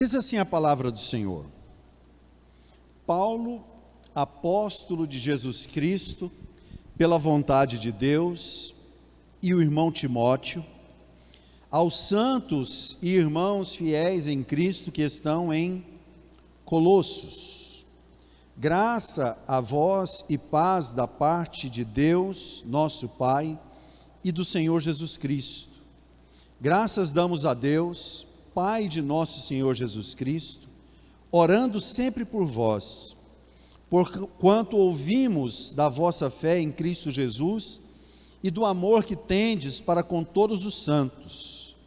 Diz assim a palavra do Senhor: Paulo, apóstolo de Jesus Cristo, pela vontade de Deus, e o irmão Timóteo, aos santos e irmãos fiéis em Cristo que estão em Colossos, graça a vós e paz da parte de Deus, nosso Pai, e do Senhor Jesus Cristo. Graças damos a Deus, Pai de nosso Senhor Jesus Cristo, orando sempre por vós, porquanto ouvimos da vossa fé em Cristo Jesus e do amor que tendes para com todos os santos,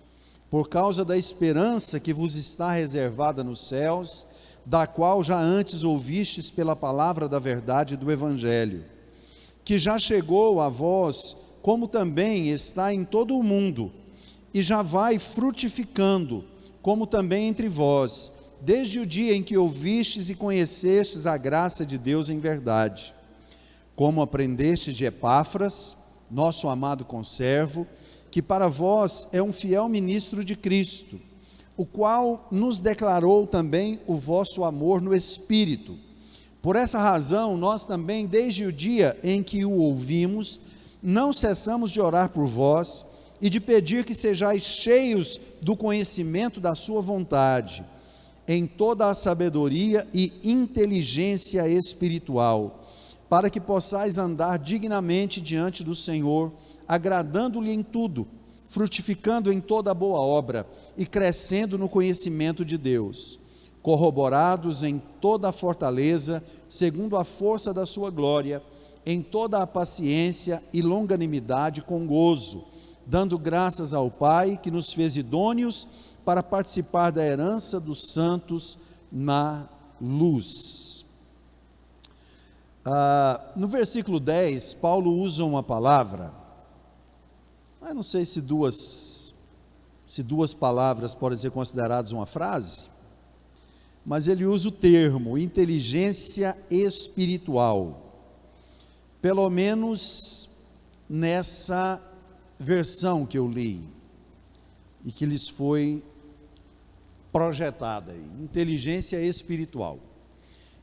por causa da esperança que vos está reservada nos céus, da qual já antes ouvistes pela palavra da verdade do Evangelho, que já chegou a vós, como também está em todo o mundo, e já vai frutificando, como também entre vós, desde o dia em que ouvistes e conhecestes a graça de Deus em verdade, como aprendestes de Epáfras, nosso amado conservo, que para vós é um fiel ministro de Cristo, o qual nos declarou também o vosso amor no Espírito. Por essa razão, nós também, desde o dia em que o ouvimos, não cessamos de orar por vós e de pedir que sejais cheios do conhecimento da sua vontade, em toda a sabedoria e inteligência espiritual, para que possais andar dignamente diante do Senhor, agradando-lhe em tudo, frutificando em toda boa obra e crescendo no conhecimento de Deus, corroborados em toda a fortaleza, segundo a força da sua glória, em toda a paciência e longanimidade com gozo, dando graças ao Pai que nos fez idôneos para participar da herança dos santos na luz. No versículo 10, Paulo usa uma palavra, eu não sei se duas palavras podem ser consideradas uma frase, mas ele usa o termo inteligência espiritual, pelo menos nessa versão que eu li e que lhes foi projetada, inteligência espiritual.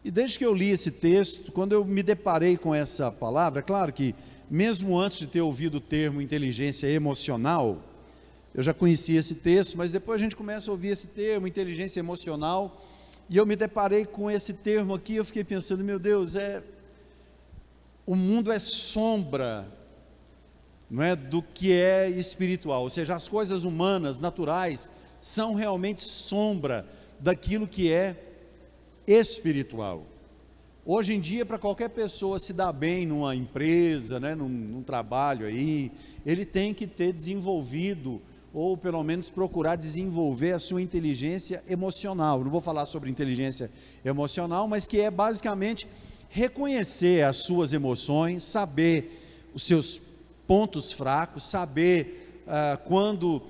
E desde que eu li esse texto, quando eu me deparei com essa palavra, é claro que mesmo antes de ter ouvido o termo inteligência emocional, eu já conhecia esse texto, mas depois a gente começa a ouvir esse termo, inteligência emocional, e eu me deparei com esse termo aqui, eu fiquei pensando, meu Deus, o mundo é sombra, não é, do que é espiritual, ou seja, as coisas humanas, naturais, são realmente sombra daquilo que é espiritual. Hoje em dia, para qualquer pessoa se dar bem numa empresa, né, num trabalho aí, ele tem que ter desenvolvido, ou pelo menos procurar desenvolver a sua inteligência emocional. Eu não vou falar sobre inteligência emocional, mas que é basicamente reconhecer as suas emoções, saber os seus pontos fracos, saber quando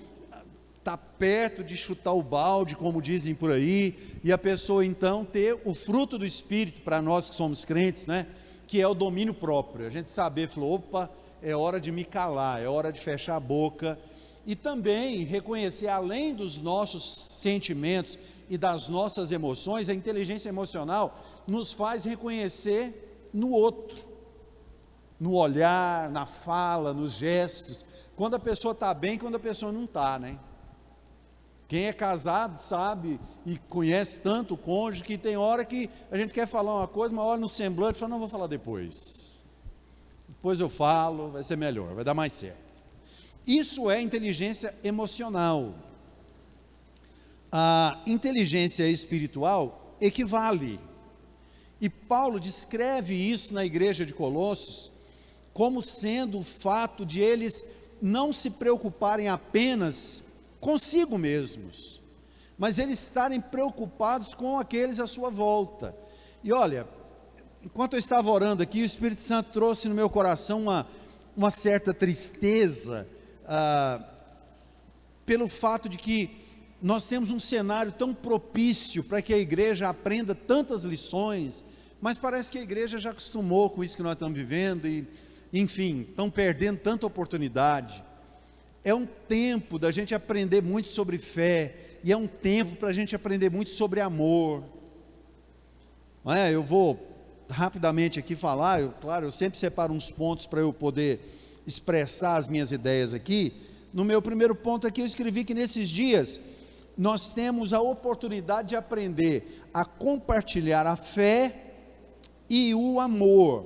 está perto de chutar o balde, como dizem por aí, e a pessoa então ter o fruto do Espírito, para nós que somos crentes, né, que é o domínio próprio, a gente saber, falou, opa, é hora de me calar, é hora de fechar a boca, e também reconhecer, além dos nossos sentimentos e das nossas emoções, a inteligência emocional nos faz reconhecer no outro, no olhar, na fala, nos gestos, quando a pessoa está bem, quando a pessoa não está, né? Quem é casado sabe e conhece tanto o cônjuge que tem hora que a gente quer falar uma coisa, mas olha no semblante e fala, não, vou falar depois eu falo, vai ser melhor, vai dar mais certo. Isso é inteligência emocional. A inteligência espiritual equivale, e Paulo descreve isso na igreja de Colossos como sendo o fato de eles não se preocuparem apenas consigo mesmos, mas eles estarem preocupados com aqueles à sua volta. E olha, enquanto eu estava orando aqui, o Espírito Santo trouxe no meu coração uma certa tristeza, pelo fato de que nós temos um cenário tão propício para que a igreja aprenda tantas lições, mas parece que a igreja já acostumou com isso que nós estamos vivendo, e enfim, estão perdendo tanta oportunidade. É um tempo da gente aprender muito sobre fé, e é um tempo para a gente aprender muito sobre amor. Não é? Eu vou rapidamente aqui falar, claro, eu sempre separo uns pontos para eu poder expressar as minhas ideias aqui. No meu primeiro ponto aqui eu escrevi que nesses dias nós temos a oportunidade de aprender a compartilhar a fé e o amor,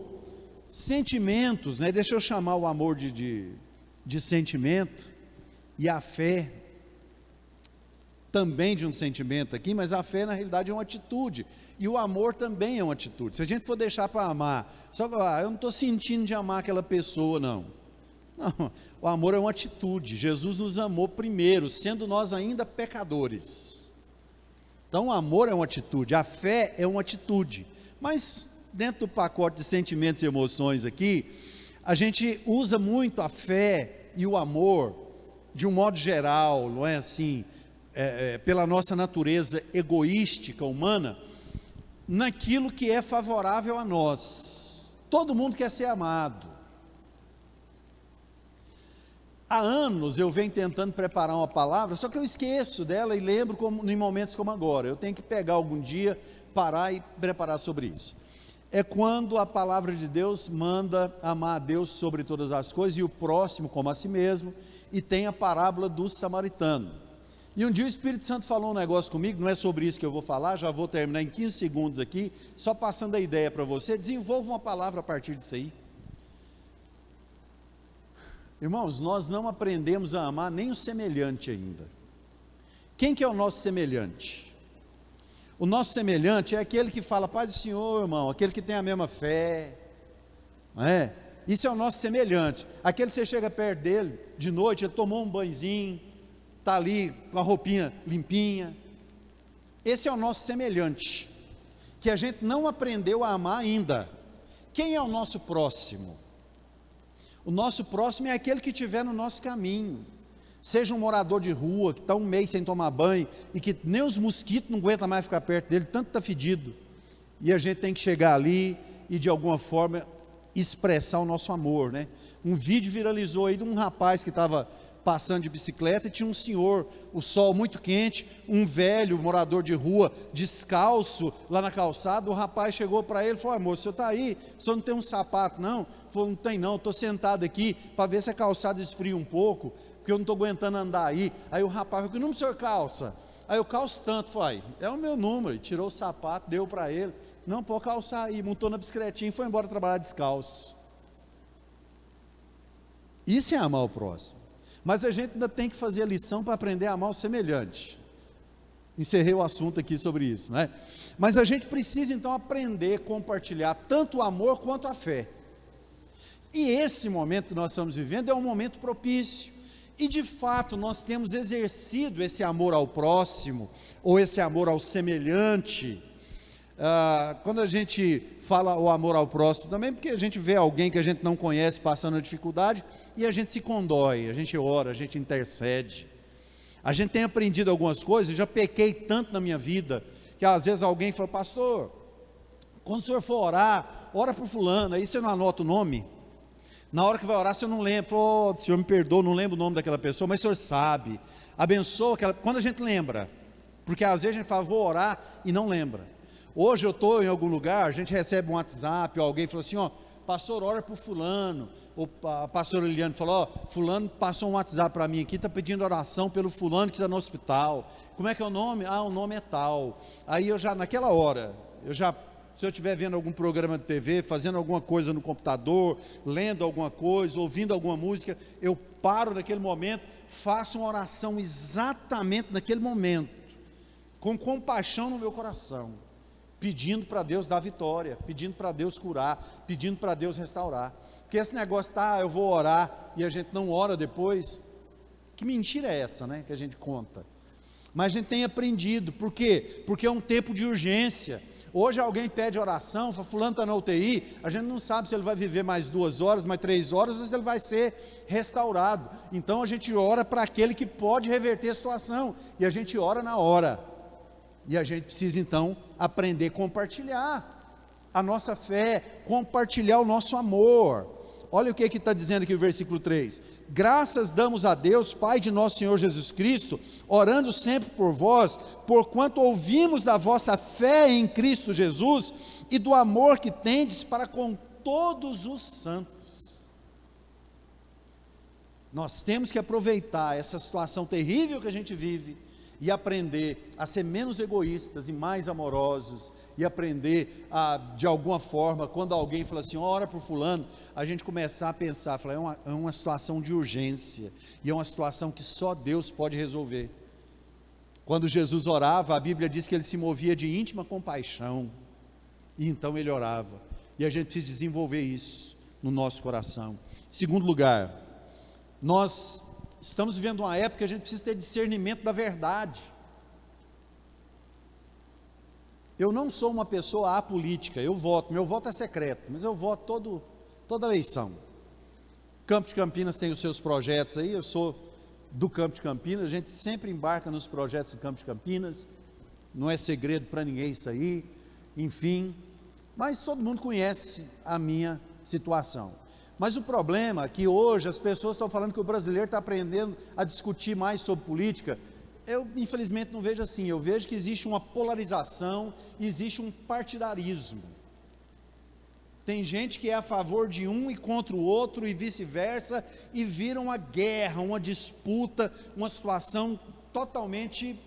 sentimentos, né? Deixa eu chamar o amor de sentimento, e a fé também de um sentimento aqui, mas a fé na realidade é uma atitude, e o amor também é uma atitude. Se a gente for deixar para amar, só que eu não estou sentindo de amar aquela pessoa, não, o amor é uma atitude. Jesus nos amou primeiro, sendo nós ainda pecadores. Então o amor é uma atitude, a fé é uma atitude, mas dentro do pacote de sentimentos e emoções aqui, a gente usa muito a fé e o amor, de um modo geral, não é assim, pela nossa natureza egoística humana, naquilo que é favorável a nós. Todo mundo quer ser amado. Há anos eu venho tentando preparar uma palavra, só que eu esqueço dela e lembro em momentos como agora. Eu tenho que pegar algum dia, parar e preparar sobre isso. É quando a palavra de Deus manda amar a Deus sobre todas as coisas e o próximo como a si mesmo, e tem a parábola do samaritano. E um dia o Espírito Santo falou um negócio comigo, não é sobre isso que eu vou falar, já vou terminar em 15 segundos aqui, só passando a ideia para você. Desenvolva uma palavra a partir disso aí. Irmãos, nós não aprendemos a amar nem o semelhante ainda. Quem que é o nosso semelhante? O nosso semelhante é aquele que fala, paz do Senhor, irmão, aquele que tem a mesma fé, não é? Isso é o nosso semelhante, aquele que você chega perto dele, de noite, ele tomou um banhozinho, está ali com a roupinha limpinha. Esse é o nosso semelhante, que a gente não aprendeu a amar ainda. Quem é o nosso próximo? O nosso próximo é aquele que estiver no nosso caminho, seja um morador de rua, que está um mês sem tomar banho, e que nem os mosquitos não aguentam mais ficar perto dele, tanto está fedido, e a gente tem que chegar ali, e de alguma forma, expressar o nosso amor, né? Um vídeo viralizou aí de um rapaz que estava passando de bicicleta, e tinha um senhor, o sol muito quente, um velho morador de rua, descalço, lá na calçada. O rapaz chegou para ele e falou, amor, o senhor está aí, o senhor não tem um sapato não? Ele falou, não tem não, estou sentado aqui, para ver se a calçada esfria um pouco, porque eu não estou aguentando andar aí. Aí o rapaz falou, que número o senhor calça? Aí eu calço tanto. Falei, é o meu número. E tirou o sapato, deu para ele, não, pode calçar aí, montou na bicicletinha e foi embora trabalhar descalço. Isso é amar o próximo. Mas a gente ainda tem que fazer a lição para aprender a amar o semelhante. Encerrei o assunto aqui sobre isso, né? Mas a gente precisa então aprender a compartilhar tanto o amor quanto a fé. E esse momento que nós estamos vivendo é um momento propício. E de fato nós temos exercido esse amor ao próximo, ou esse amor ao semelhante. Quando a gente fala o amor ao próximo também, porque a gente vê alguém que a gente não conhece passando a dificuldade, e a gente se condói, a gente ora, a gente intercede. A gente tem aprendido algumas coisas. Eu já pequei tanto na minha vida, que às vezes alguém fala, pastor, quando o senhor for orar, ora por fulano, aí você não anota o nome, na hora que vai orar você não lembra, falou, oh, senhor me perdoa, não lembro o nome daquela pessoa, mas o senhor sabe, abençoa aquela, quando a gente lembra, porque às vezes a gente fala, vou orar e não lembra. Hoje eu estou em algum lugar, a gente recebe um WhatsApp, ou alguém falou assim, ó, pastor, ora por fulano, ou a pastora Liliane falou, ó, fulano passou um WhatsApp para mim aqui, está pedindo oração pelo fulano que está no hospital. Como é que é o nome? Ah, o nome é tal. Aí eu já, naquela hora, se eu estiver vendo algum programa de TV, fazendo alguma coisa no computador, lendo alguma coisa, ouvindo alguma música, eu paro naquele momento, faço uma oração exatamente naquele momento, com compaixão no meu coração, pedindo para Deus dar vitória, pedindo para Deus curar, pedindo para Deus restaurar. Porque esse negócio, eu vou orar, e a gente não ora depois, que mentira é essa, né, que a gente conta? Mas a gente tem aprendido. Por quê? Porque é um tempo de urgência. Hoje alguém pede oração, fala, fulano está na UTI, a gente não sabe se ele vai viver mais 2 horas, mais 3 horas, ou se ele vai ser restaurado. Então a gente ora para aquele que pode reverter a situação, e a gente ora na hora. E a gente precisa então aprender a compartilhar a nossa fé, compartilhar o nosso amor. Olha o que está dizendo aqui o versículo 3: graças damos a Deus, Pai de nosso Senhor Jesus Cristo, orando sempre por vós, porquanto ouvimos da vossa fé em Cristo Jesus e do amor que tendes para com todos os santos. Nós temos que aproveitar essa situação terrível que a gente vive e aprender a ser menos egoístas e mais amorosos, e aprender a, de alguma forma, quando alguém fala assim, ora por fulano, a gente começar a pensar, falar, é uma situação de urgência, e é uma situação que só Deus pode resolver. Quando Jesus orava, a Bíblia diz que ele se movia de íntima compaixão, e então ele orava, e a gente precisa desenvolver isso no nosso coração. Segundo lugar, nós estamos vivendo uma época que a gente precisa ter discernimento da verdade. Eu não sou uma pessoa apolítica, eu voto, meu voto é secreto, mas eu voto toda eleição. Campo de Campinas tem os seus projetos aí, eu sou do Campo de Campinas, a gente sempre embarca nos projetos do Campo de Campinas, não é segredo para ninguém isso aí, enfim, mas todo mundo conhece a minha situação. Mas o problema é que hoje as pessoas estão falando que o brasileiro está aprendendo a discutir mais sobre política. Eu infelizmente não vejo assim, eu vejo que existe uma polarização, existe um partidarismo. Tem gente que é a favor de um e contra o outro e vice-versa, e vira uma guerra, uma disputa, uma situação totalmente,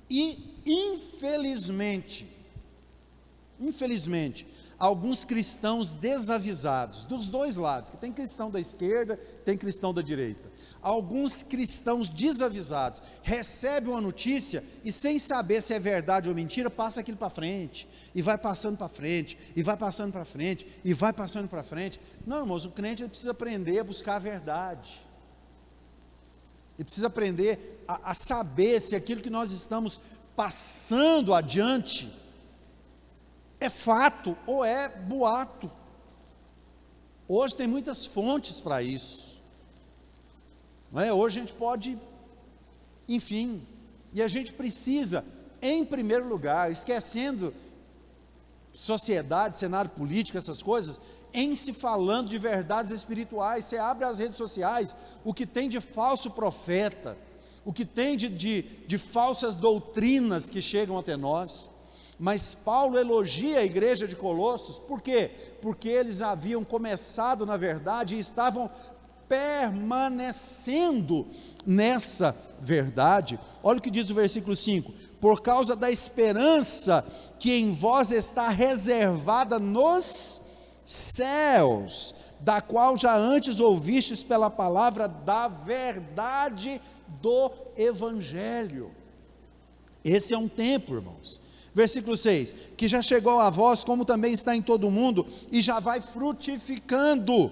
e infelizmente, alguns cristãos desavisados, dos dois lados, que tem cristão da esquerda, tem cristão da direita, alguns cristãos desavisados, recebem uma notícia, e sem saber se é verdade ou mentira, passa aquilo para frente, e vai passando para frente, e vai passando para frente, e vai passando para frente. Não, irmãos, o crente ele precisa aprender a buscar a verdade, ele precisa aprender a saber se aquilo que nós estamos passando adiante, é fato ou é boato. Hoje tem muitas fontes para isso, não é? Hoje a gente pode, enfim, e a gente precisa, em primeiro lugar, esquecendo sociedade, cenário político, essas coisas, em se falando de verdades espirituais. Você abre as redes sociais, o que tem de falso profeta, o que tem de falsas doutrinas que chegam até nós. Mas Paulo elogia a igreja de Colossos, por quê? Porque eles haviam começado na verdade e estavam permanecendo nessa verdade. Olha o que diz o versículo 5: por causa da esperança que em vós está reservada nos céus, da qual já antes ouvistes pela palavra da verdade do Evangelho. Esse é um tempo, irmãos. Versículo 6, que já chegou a vós, como também está em todo o mundo, e já vai frutificando,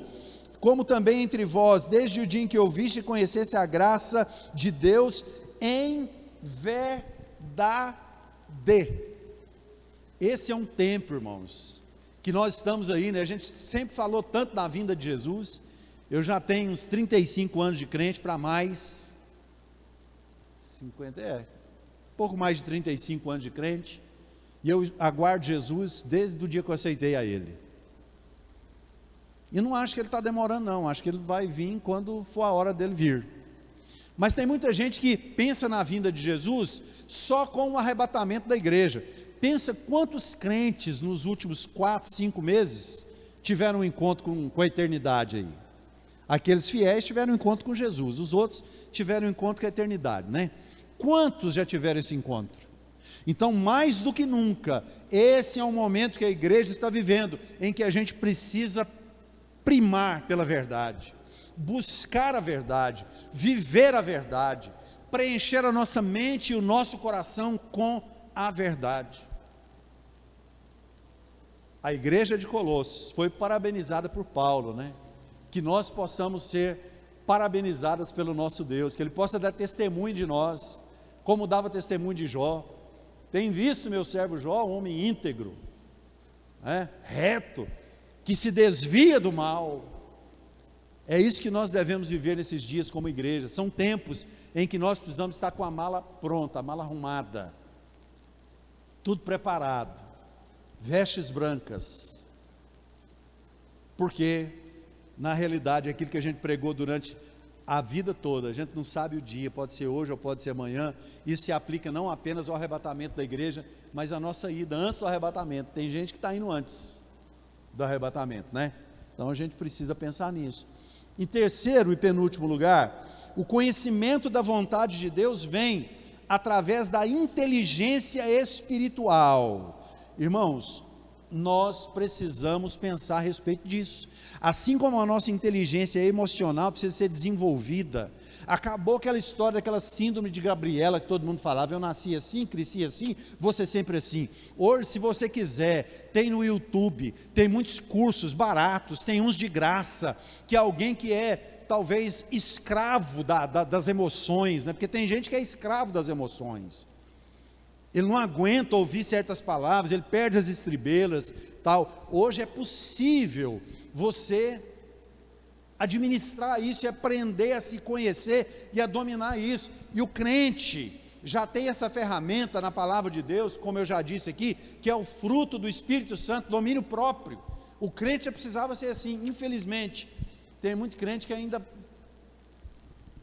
como também entre vós, desde o dia em que ouviste e conhecesse a graça de Deus, em verdade. Esse é um tempo, irmãos, que nós estamos aí, né? A gente sempre falou tanto da vinda de Jesus. Eu já tenho uns 35 anos de crente, para mais, 50, pouco mais de 35 anos de crente, e eu aguardo Jesus desde o dia que eu aceitei a Ele. E não acho que Ele está demorando não, acho que Ele vai vir quando for a hora dEle vir. Mas tem muita gente que pensa na vinda de Jesus só com o arrebatamento da igreja. Pensa quantos crentes nos últimos 4, 5 meses tiveram um encontro com a eternidade aí. Aqueles fiéis tiveram um encontro com Jesus, os outros tiveram um encontro com a eternidade, né? Quantos já tiveram esse encontro? Então, mais do que nunca, esse é um momento que a igreja está vivendo, em que a gente precisa primar pela verdade, buscar a verdade, viver a verdade, preencher a nossa mente e o nosso coração com a verdade. A igreja de Colossos foi parabenizada por Paulo, né? Que nós possamos ser parabenizadas pelo nosso Deus, que Ele possa dar testemunho de nós, como dava testemunho de Jó. Tem visto meu servo Jó, um homem íntegro, reto, que se desvia do mal. É isso que nós devemos viver nesses dias como igreja. São tempos em que nós precisamos estar com a mala pronta, a mala arrumada, tudo preparado, vestes brancas, porque na realidade, é aquilo que a gente pregou durante a vida toda. A gente não sabe o dia, pode ser hoje ou pode ser amanhã. Isso se aplica não apenas ao arrebatamento da igreja, mas à nossa ida antes do arrebatamento. Tem gente que está indo antes do arrebatamento, né? Então a gente precisa pensar nisso. Em terceiro e penúltimo lugar, o conhecimento da vontade de Deus vem através da inteligência espiritual. Irmãos, nós precisamos pensar a respeito disso. Assim como a nossa inteligência emocional precisa ser desenvolvida. Acabou aquela história daquela síndrome de Gabriela que todo mundo falava: eu nasci assim, cresci assim, vou ser sempre assim. Hoje, se você quiser, tem no YouTube, tem muitos cursos baratos, tem uns de graça, que alguém que é talvez escravo das emoções, né? Porque tem gente que é escravo das emoções. Ele não aguenta ouvir certas palavras, ele perde as estribeiras, tal. Hoje é possível você administrar isso e aprender a se conhecer e a dominar isso. E o crente já tem essa ferramenta na palavra de Deus, como eu já disse aqui, que é o fruto do Espírito Santo, domínio próprio. O crente já precisava ser assim. Infelizmente, tem muito crente que ainda,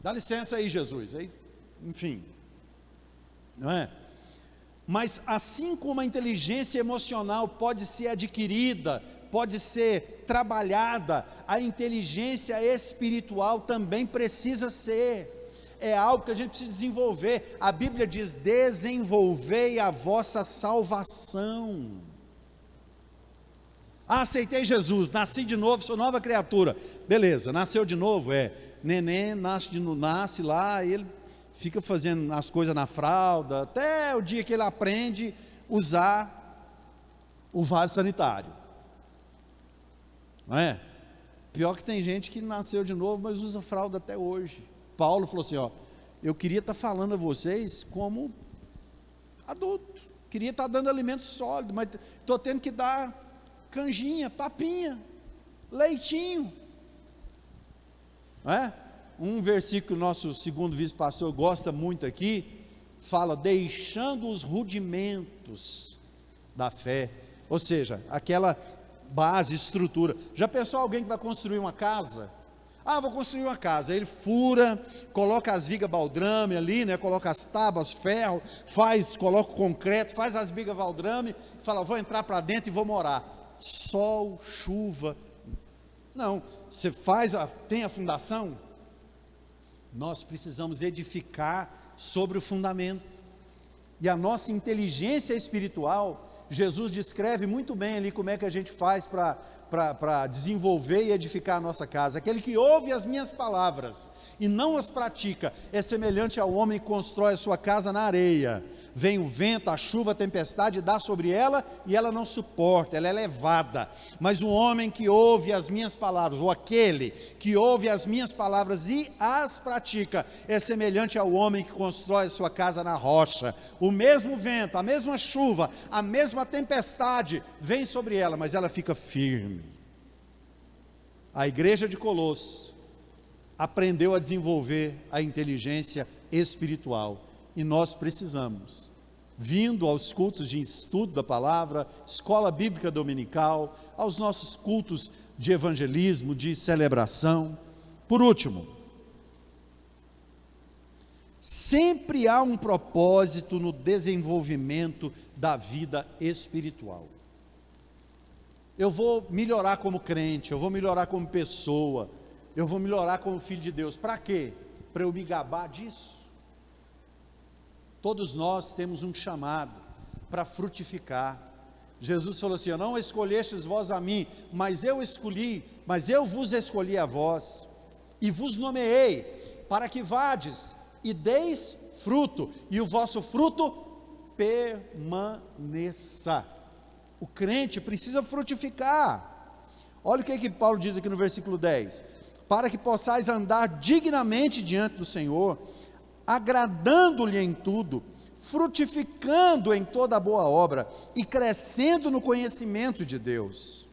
dá licença aí, Jesus, aí, enfim, não é? Mas assim como a inteligência emocional pode ser adquirida, pode ser trabalhada, a inteligência espiritual também precisa ser. É algo que a gente precisa desenvolver. A Bíblia diz: desenvolvei a vossa salvação. Aceitei Jesus, nasci de novo, sou nova criatura. Beleza, nasceu de novo, neném nasce lá, ele fica fazendo as coisas na fralda, até o dia que ele aprende a usar o vaso sanitário, não é? Pior que tem gente que nasceu de novo, mas usa fralda até hoje. Paulo falou assim: eu queria estar falando a vocês como adulto, queria estar dando alimento sólido, mas estou tendo que dar canjinha, papinha, leitinho, não é? Um versículo que o nosso segundo vice-pastor gosta muito aqui, fala: deixando os rudimentos da fé, ou seja, aquela base, estrutura. Já pensou alguém que vai construir uma casa? Vou construir uma casa. Ele fura, coloca as vigas baldrame ali, né? Coloca as tábuas, ferro, coloca o concreto, faz as vigas baldrame, fala: vou entrar para dentro e vou morar. Sol, chuva. Não, você tem a fundação. Nós precisamos edificar sobre o fundamento. E a nossa inteligência espiritual, Jesus descreve muito bem ali como é que a gente faz para desenvolver e edificar a nossa casa. Aquele que ouve as minhas palavras e não as pratica é semelhante ao homem que constrói a sua casa na areia. Vem o vento, a chuva, a tempestade, dá sobre ela e ela não suporta, ela é levada. Mas o homem que ouve as minhas palavras, ou aquele que ouve as minhas palavras e as pratica, é semelhante ao homem que constrói a sua casa na rocha. O mesmo vento, a mesma chuva, a mesma tempestade vem sobre ela, mas ela fica firme. A igreja de Colosso aprendeu a desenvolver a inteligência espiritual, e nós precisamos, vindo aos cultos de estudo da palavra, escola bíblica dominical, aos nossos cultos de evangelismo, de celebração. Por último, sempre há um propósito no desenvolvimento da vida espiritual. Eu vou melhorar como crente, eu vou melhorar como pessoa, eu vou melhorar como filho de Deus. Para quê? Para eu me gabar disso? Todos nós temos um chamado para frutificar. Jesus falou assim: não escolhestes vós a mim, mas eu vos escolhi a vós, e vos nomeei, para que vades e deis fruto, e o vosso fruto permaneça. O crente precisa frutificar. Olha o que Paulo diz aqui no versículo 10: para que possais andar dignamente diante do Senhor, agradando-lhe em tudo, frutificando em toda boa obra e crescendo no conhecimento de Deus.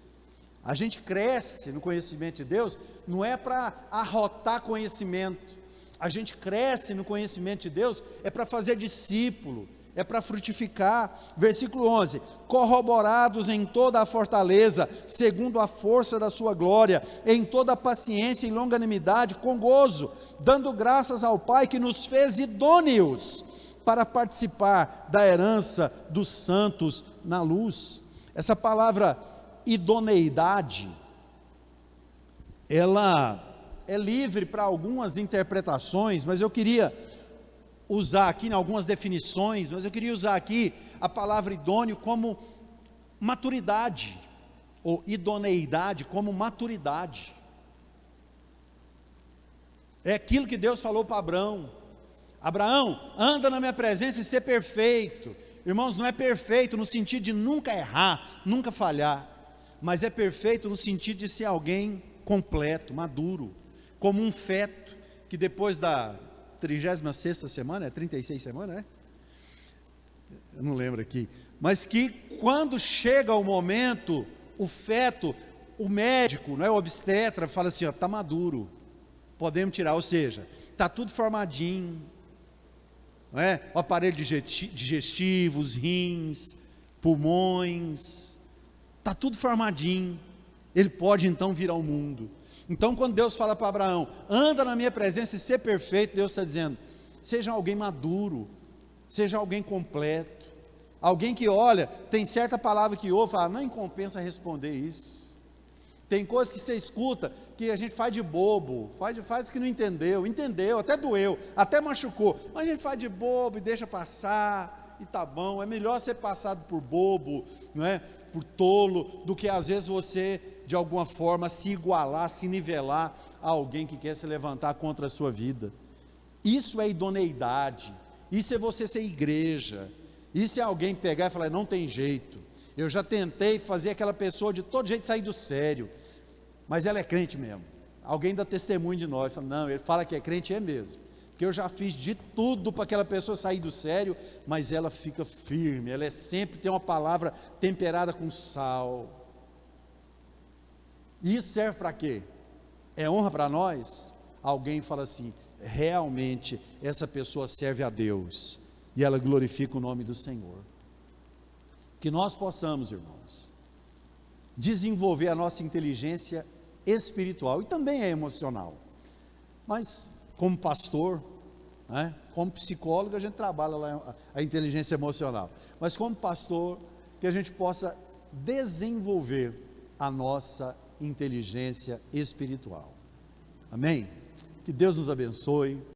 A gente cresce no conhecimento de Deus, não é para arrotar conhecimento. A gente cresce no conhecimento de Deus, é para fazer discípulo, é para frutificar. Versículo 11: corroborados em toda a fortaleza, segundo a força da sua glória, em toda a paciência e longanimidade, com gozo, dando graças ao Pai que nos fez idôneos para participar da herança dos santos na luz. Essa palavra idoneidade, ela é livre para algumas interpretações, mas eu queria usar aqui, em algumas definições, mas eu queria usar aqui a palavra idôneo como maturidade, ou idoneidade como maturidade. É aquilo que Deus falou para Abraão: Abraão, anda na minha presença e ser perfeito. Irmãos, não é perfeito no sentido de nunca errar, nunca falhar, mas é perfeito no sentido de ser alguém completo, maduro, como um feto, que depois da 36ª semana, é 36 semanas, né? Eu não lembro aqui, mas que quando chega o momento, o feto, o médico, não é, o obstetra, fala assim: ó, está maduro, podemos tirar, ou seja, está tudo formadinho, não é? O aparelho digestivo, os rins, pulmões, está tudo formadinho, ele pode então vir ao mundo. Então, quando Deus fala para Abraão: anda na minha presença e ser perfeito, Deus está dizendo: seja alguém maduro, seja alguém completo, alguém que olha, tem certa palavra que ouve, fala: não compensa responder isso. Tem coisas que você escuta, que a gente faz de bobo, faz que não entendeu, até doeu, até machucou, mas a gente faz de bobo e deixa passar, e tá bom. É melhor ser passado por bobo, não é? Por tolo, do que às vezes você, de alguma forma, se igualar, se nivelar a alguém que quer se levantar contra a sua vida. Isso é idoneidade, isso é você ser igreja, isso é alguém pegar e falar: não tem jeito, eu já tentei fazer aquela pessoa de todo jeito sair do sério, mas ela é crente mesmo. Alguém dá testemunho de nós, fala: não, ele fala que é crente, é mesmo, porque eu já fiz de tudo para aquela pessoa sair do sério, mas ela fica firme, ela sempre tem uma palavra temperada com sal. E isso serve para quê? É honra para nós? Alguém fala assim: realmente essa pessoa serve a Deus, e ela glorifica o nome do Senhor. Que nós possamos, irmãos, desenvolver a nossa inteligência espiritual, e também é emocional, mas como pastor, né, como psicólogo, a gente trabalha lá a inteligência emocional, mas como pastor, que a gente possa desenvolver a nossa inteligência espiritual. Amém? Que Deus nos abençoe.